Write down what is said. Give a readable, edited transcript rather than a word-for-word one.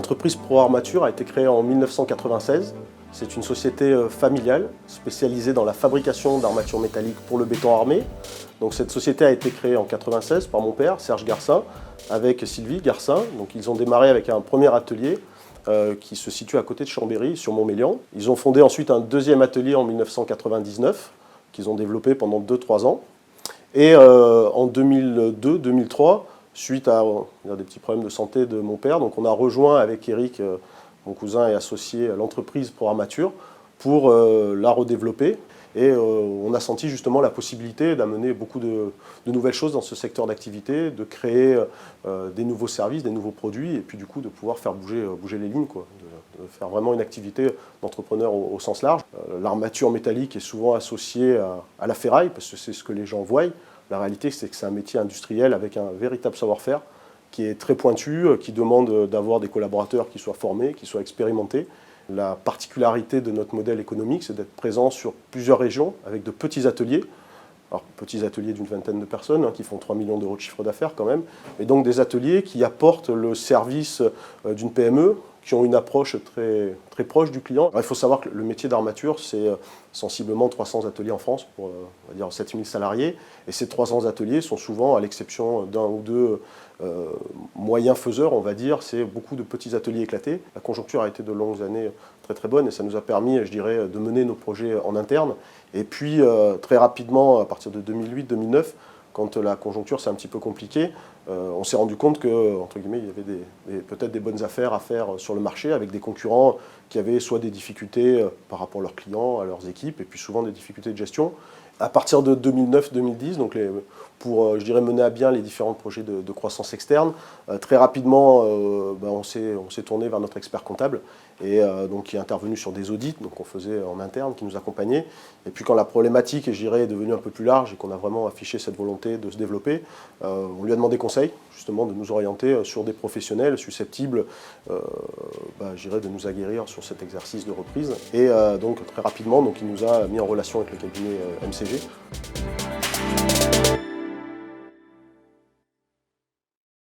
L'entreprise ProArmature a été créée en 1996. C'est une société familiale spécialisée dans la fabrication d'armatures métalliques pour le béton armé. Donc cette société a été créée en 1996 par mon père, Serge Garcin, avec Sylvie Garcin. Donc ils ont démarré avec un premier atelier qui se situe à côté de Chambéry, sur Montmélian. Ils ont fondé ensuite un deuxième atelier en 1999, qu'ils ont développé pendant 2-3 ans. Et en 2002-2003, suite à des petits problèmes de santé de mon père, donc on a rejoint avec Eric, mon cousin et associé, l'entreprise ProArmature pour la redévelopper. Et on a senti justement la possibilité d'amener beaucoup de nouvelles choses dans ce secteur d'activité, de créer des nouveaux services, des nouveaux produits, et puis du coup de pouvoir faire bouger les lignes, quoi, de faire vraiment une activité d'entrepreneur au sens large. L'armature métallique est souvent associée à la ferraille, parce que c'est ce que les gens voient. La réalité, c'est que c'est un métier industriel avec un véritable savoir-faire qui est très pointu, qui demande d'avoir des collaborateurs qui soient formés, qui soient expérimentés. La particularité de notre modèle économique, c'est d'être présent sur plusieurs régions avec de petits ateliers. Alors, petits ateliers d'une vingtaine de personnes qui font 3 millions d'euros de chiffre d'affaires quand même. Et donc des ateliers qui apportent le service d'une PME, qui ont une approche très proche du client. Alors, il faut savoir que le métier d'armature, c'est sensiblement 300 ateliers en France, pour on va dire 7000 salariés. Et ces 300 ateliers sont souvent, à l'exception d'un ou deux moyens faiseurs, on va dire, c'est beaucoup de petits ateliers éclatés. La conjoncture a été de longues années très bonne et ça nous a permis, je dirais, de mener nos projets en interne. Et puis, très rapidement, à partir de 2008-2009, quand la conjoncture s'est un petit peu compliquée, on s'est rendu compte que, entre guillemets, il y avait peut-être des bonnes affaires à faire sur le marché avec des concurrents qui avaient soit des difficultés par rapport à leurs clients, à leurs équipes, et puis souvent des difficultés de gestion. À partir de 2009-2010, donc pour je dirais, mener à bien les différents projets de croissance externe, très rapidement, on s'est tourné vers notre expert comptable et donc qui est intervenu sur des audits, donc on faisait en interne, qui nous accompagnait. Et puis quand la problématique, je dirais, est devenue un peu plus large et qu'on a vraiment affiché cette volonté de se développer, on lui a demandé conseil, justement, de nous orienter sur des professionnels susceptibles, je dirais, de nous aguerrir sur cet exercice de reprise. Et donc très rapidement, donc, il nous a mis en relation avec le cabinet MCG.